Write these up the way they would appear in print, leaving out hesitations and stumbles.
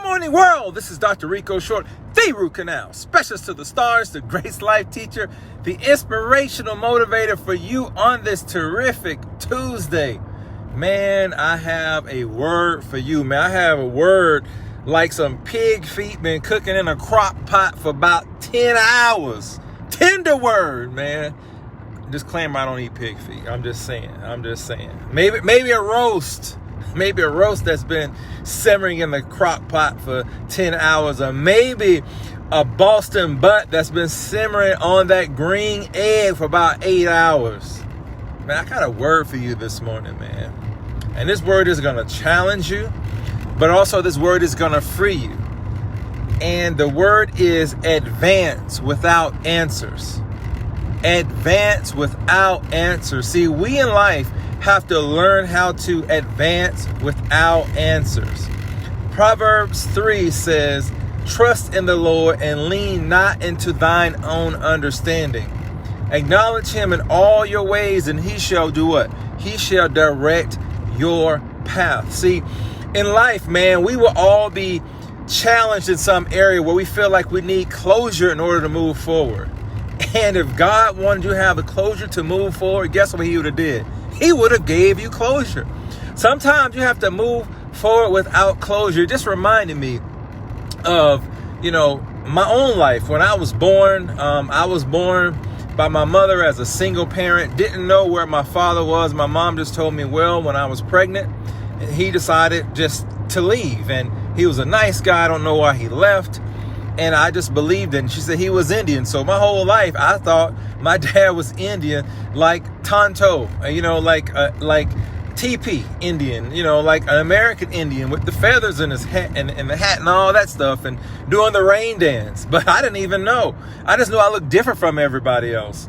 morning world. This is Dr. Rico Short, the root canal specialist to the stars, the grace life teacher, the inspirational motivator for you on this terrific Tuesday. Man, I have a word for you, man. I have a word like some pig feet been cooking in a crock pot for about 10 hours. Tender word, man. Disclaimer, I don't eat pig feet. I'm just saying. Maybe a roast. Maybe a roast that's been simmering in the crock pot for 10 hours. Or maybe a Boston butt that's been simmering on that green egg for about 8 hours. Man, I got a word for you this morning, man. And this word is going to challenge you, but also this word is going to free you. And the word is advance without answers. Advance without answers. See, we in life have to learn how to advance without answers. Proverbs 3 says, trust in the Lord and lean not into thine own understanding. Acknowledge him in all your ways and he shall do what? He shall direct your path. See, in life, man, we will all be challenged in some area where we feel like we need closure in order to move forward. And if God wanted you to have the closure to move forward, guess what he would have did? He would have gave you closure. Sometimes you have to move forward without closure. It just reminded me of, my own life. When I was born by my mother as a single parent. Didn't know where my father was. My mom just told me, well, when I was pregnant, he decided just to leave. And he was a nice guy. I don't know why he left. And I just believed it. And she said he was Indian. So my whole life, I thought my dad was Indian, like Tonto, like TP Indian, like an American Indian with the feathers in his hat and the hat and all that stuff and doing the rain dance. But I didn't even know. I just knew I looked different from everybody else.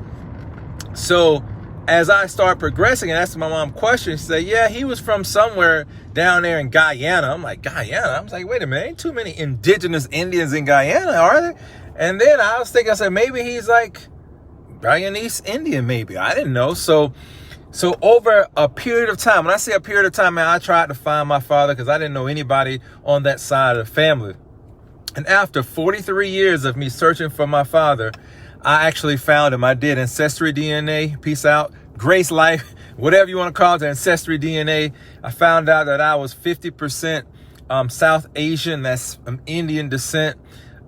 So as I started progressing and asking my mom questions, she said, yeah, he was from somewhere down there in Guyana. I'm like, Guyana? I was like, wait a minute, ain't too many indigenous Indians in Guyana, are there? And then I was thinking, I said, maybe he's like Guyanese Indian, maybe. I didn't know. So over a period of time, when I say a period of time, man, I tried to find my father because I didn't know anybody on that side of the family. And after 43 years of me searching for my father, I actually found him. I did ancestry DNA. Peace out. Grace life. Whatever you want to call it, ancestry DNA. I found out that I was 50% South Asian. That's Indian descent.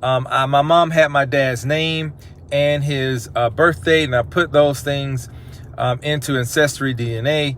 My mom had my dad's name and his birth date, and I put those things into ancestry DNA,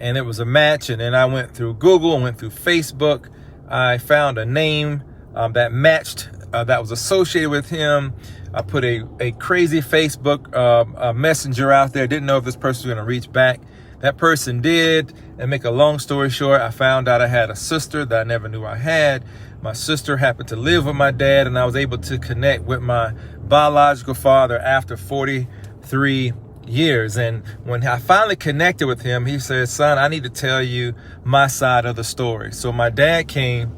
and it was a match. And then I went through Google and went through Facebook. I found a name that matched, that was associated with him. I put a crazy Facebook messenger out there. Didn't know if this person was going to reach back. That person did. And make a long story short, I found out I had a sister that I never knew I had. My sister happened to live with my dad, and I was able to connect with my biological father after 43 years. And when I finally connected with him, he said, son, I need to tell you my side of the story. So my dad came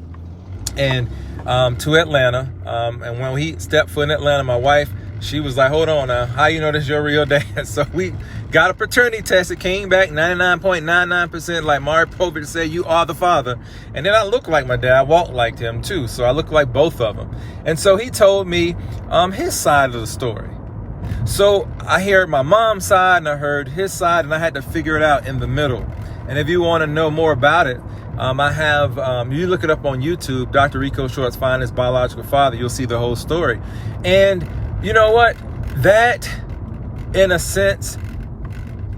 and to Atlanta. And when he stepped foot in Atlanta, my wife, she was like, hold on now, how you know this is your real dad? So we got a paternity test. It came back 99.99%. Like Mario Povich said, you are the father. And then I look like my dad. I walk like him too. So I look like both of them. And so he told me his side of the story. So I heard my mom's side and I heard his side, and I had to figure it out in the middle. And if you want to know more about it, I have, you look it up on YouTube, Dr. Rico Short's Find His Biological Father, you'll see the whole story. And you know what? That, in a sense,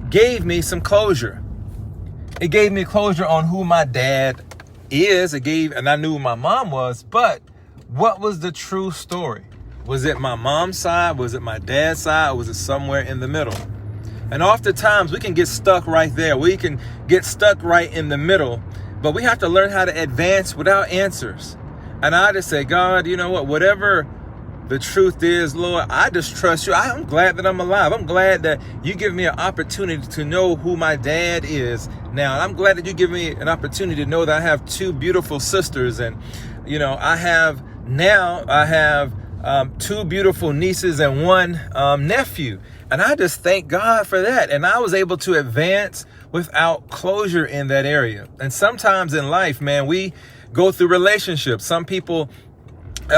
gave me some closure. It gave me closure on who my dad is. And I knew who my mom was, but what was the true story? Was it my mom's side? Was it my dad's side? Or was it somewhere in the middle? And oftentimes we can get stuck right there. We can get stuck right in the middle. But we have to learn how to advance without answers. And I just say, God, you know what? Whatever the truth is, Lord, I just trust you. I'm glad that I'm alive. I'm glad that you give me an opportunity to know who my dad is now. And I'm glad that you give me an opportunity to know that I have two beautiful sisters. And, I have two beautiful nieces and one nephew. And I just thank God for that. And I was able to advance without closure in that area. And sometimes in life, man, we go through relationships. Some people,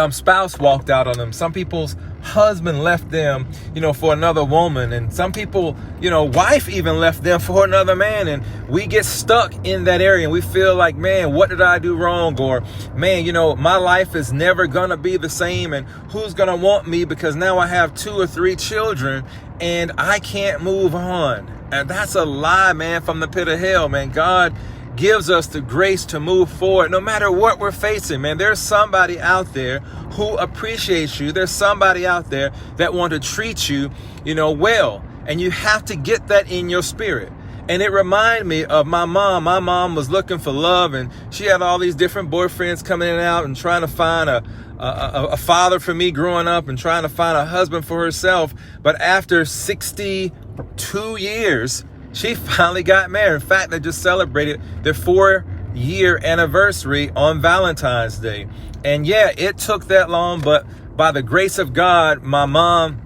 spouse walked out on them. Some people's husband left them, for another woman. And some people, wife even left them for another man. And we get stuck in that area and we feel like, man, what did I do wrong? Or, man, my life is never going to be the same. And who's going to want me because now I have 2 or 3 children and I can't move on. And that's a lie, man, from the pit of hell, man. God gives us the grace to move forward no matter what we're facing, man. There's somebody out there who appreciates you. There's somebody out there that want to treat you, well. And you have to get that in your spirit. And it reminded me of my mom. My mom was looking for love and she had all these different boyfriends coming in and out and trying to find a father for me growing up and trying to find a husband for herself. But after 62 years, she finally got married. In fact, they just celebrated their 4-year anniversary on Valentine's Day. And yeah, it took that long, but by the grace of God, my mom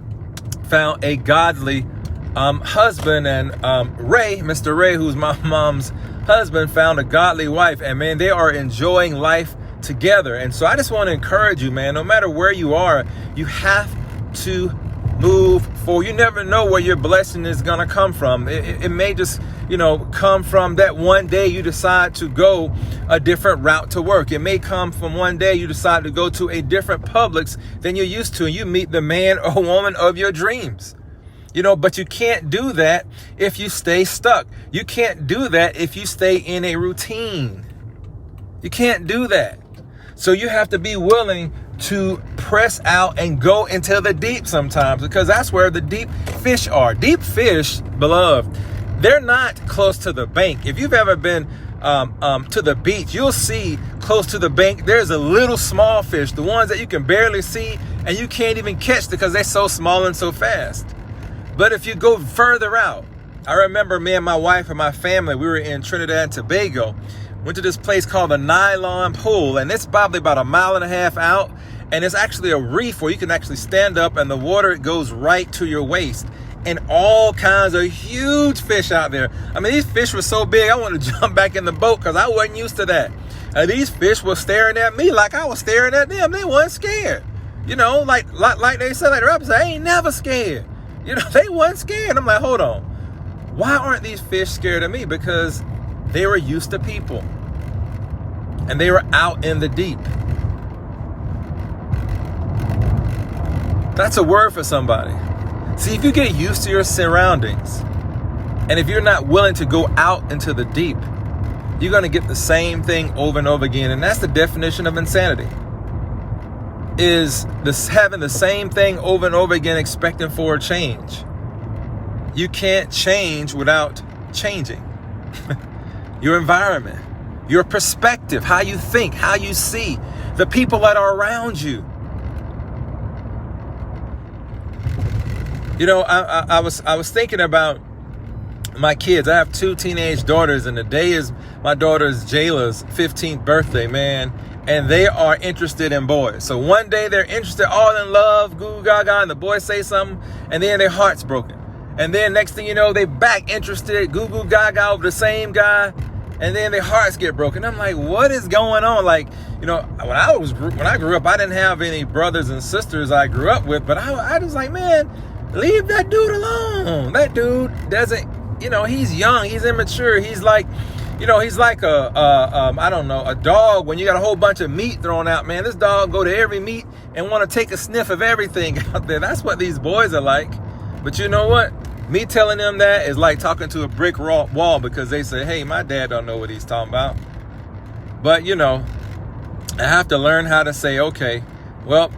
found a godly husband, and Mr. Ray, who's my mom's husband, found a godly wife. And man, they are enjoying life together. And so I just want to encourage you, man, no matter where you are, you have to move forward. You never know where your blessing is going to come from. It may just, come from that one day you decide to go a different route to work. It may come from one day you decide to go to a different Publix than you're used to, and you meet the man or woman of your dreams. But you can't do that if you stay stuck. You can't do that if you stay in a routine. You can't do that. So you have to be willing to press out and go into the deep sometimes, because that's where the deep fish are. Deep fish, beloved, they're not close to the bank. If you've ever been to the beach, you'll see close to the bank, there's a little small fish, the ones that you can barely see and you can't even catch because they're so small and so fast. But if you go further out, I remember me and my wife and my family, we were in Trinidad and Tobago, went to this place called the Nylon Pool, and it's probably about 1.5 miles out. And it's actually a reef where you can actually stand up and the water goes right to your waist. And all kinds of huge fish out there. I mean, these fish were so big, I wanted to jump back in the boat because I wasn't used to that. And these fish were staring at me like I was staring at them. They weren't scared. Like they said, like the rappers, I ain't never scared. They weren't scared. I'm like, hold on. Why aren't these fish scared of me? Because they were used to people. And they were out in the deep. That's a word for somebody. See, if you get used to your surroundings, and if you're not willing to go out into the deep, you're going to get the same thing over and over again. And that's the definition of insanity, is this having the same thing over and over again, expecting for a change. You can't change without changing your environment, your perspective, how you think, how you see, the people that are around you. I was thinking about my kids. I have 2 teenage daughters, and today is my daughter's Jayla's 15th birthday, man. And they are interested in boys. So one day they're interested, all in love, goo gaga, and the boys say something, and then their heart's broken. And then next thing you know, they back interested, goo goo gaga over the same guy, and then their hearts get broken. I'm like, what is going on? Like, when I grew up, I didn't have any brothers and sisters I grew up with, but I was like, man, leave that dude alone. That dude doesn't, he's young, he's immature. He's like, he's like a dog when you got a whole bunch of meat thrown out, man. This dog go to every meat and want to take a sniff of everything out there. That's what these boys are like. But you know what? Me telling them that is like talking to a brick wall, because they say, hey, my dad don't know what he's talking about. But, I have to learn how to say, okay, well,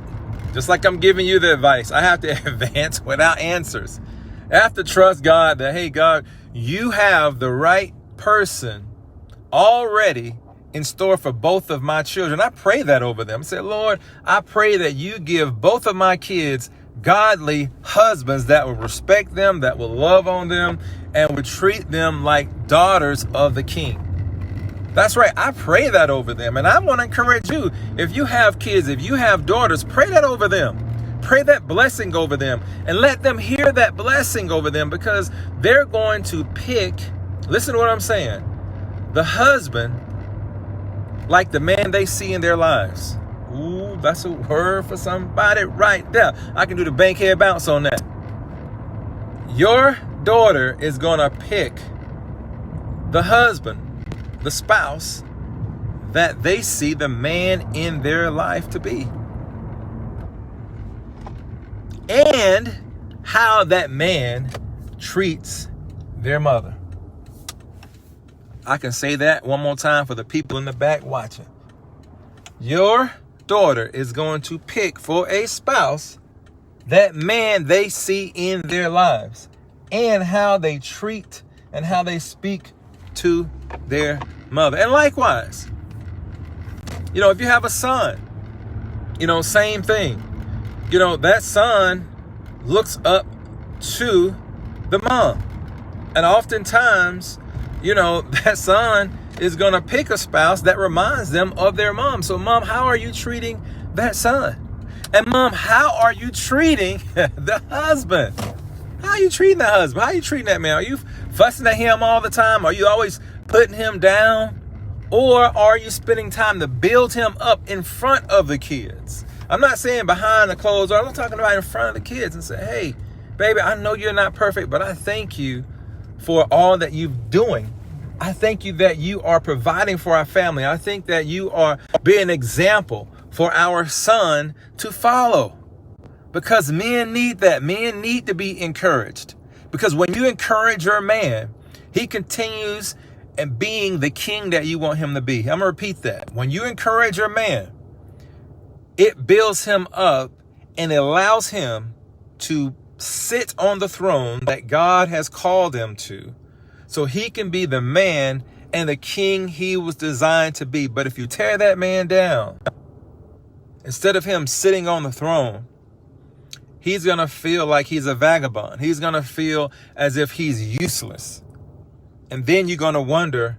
just like I'm giving you the advice, I have to advance without answers. I have to trust God that, hey, God, you have the right person already in store for both of my children. I pray that over them. I say, Lord, I pray that you give both of my kids godly husbands that will respect them, that will love on them, and will treat them like daughters of the King. That's right. I pray that over them. And I want to encourage you. If you have kids, if you have daughters, pray that over them. Pray that blessing over them and let them hear that blessing over them, because they're going to pick, listen to what I'm saying, the husband like the man they see in their lives. Ooh, that's a word for somebody right there. I can do the bankhead bounce on that. Your daughter is going to pick the husband, the spouse, that they see the man in their life to be. And how that man treats their mother. I can say that one more time for the people in the back watching. Your daughter is going to pick for a spouse that man they see in their lives and how they treat and how they speak to their mother. And likewise, if you have a son, same thing. That son looks up to the mom. And oftentimes, that son is going to pick a spouse that reminds them of their mom. So, mom, how are you treating that son? And mom, how are you treating the husband? How are you treating the husband? How are you treating that man? Are you fussing at him all the time? Are you always putting him down? Or are you spending time to build him up in front of the kids? I'm not saying behind the closed door. I'm talking about in front of the kids and say, hey, baby, I know you're not perfect, but I thank you for all that you're doing. I thank you that you are providing for our family. I think that you are being an example for our son to follow. Because men need that. Men need to be encouraged. Because when you encourage your man, he continues and being the king that you want him to be. I'm going to repeat that. When you encourage your man, it builds him up and it allows him to sit on the throne that God has called him to, so he can be the man and the king he was designed to be. But if you tear that man down, instead of him sitting on the throne, he's going to feel like he's a vagabond. He's going to feel as if he's useless. And then you're going to wonder,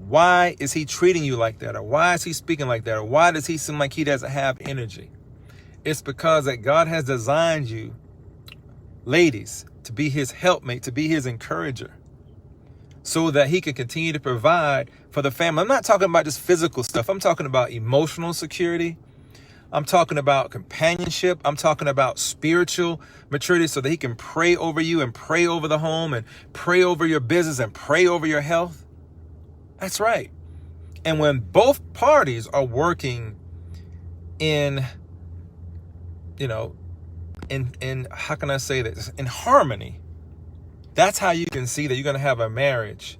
why is he treating you like that? Or why is he speaking like that? Or why does he seem like he doesn't have energy? It's because that God has designed you, ladies, to be his helpmate, to be his encourager, so that he can continue to provide for the family. I'm not talking about just physical stuff. I'm talking about emotional security. I'm talking about companionship. I'm talking about spiritual maturity, so that he can pray over you and pray over the home and pray over your business and pray over your health. That's right. And when both parties are working in how can I say this? In harmony, that's how you can see that you're going to have a marriage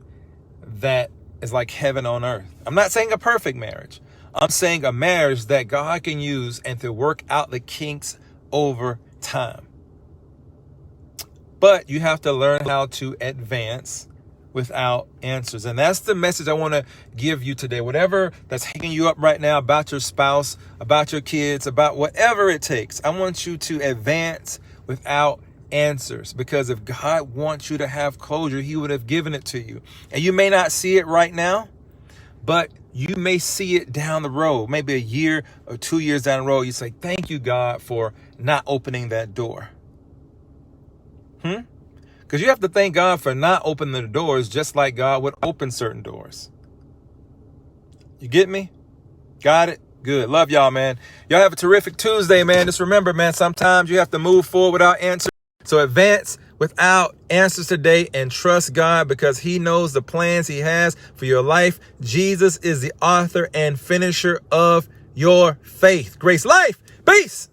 that is like heaven on earth. I'm not saying a perfect marriage. I'm saying a marriage that God can use and to work out the kinks over time. But you have to learn how to advance without answers. And that's the message I want to give you today. Whatever that's hanging you up right now about your spouse, about your kids, about whatever it takes, I want you to advance without answers. Because if God wants you to have closure, he would have given it to you. And you may not see it right now, but you may see it down the road, maybe a year or 2 years down the road. You say, thank you, God, for not opening that door. Because you have to thank God for not opening the doors, just like God would open certain doors. You get me? Got it? Good. Love y'all, man. Y'all have a terrific Tuesday, man. Just remember, man, sometimes you have to move forward without answers. So advance without answers today and trust God, because he knows the plans he has for your life. Jesus is the author and finisher of your faith. Grace Life. Peace.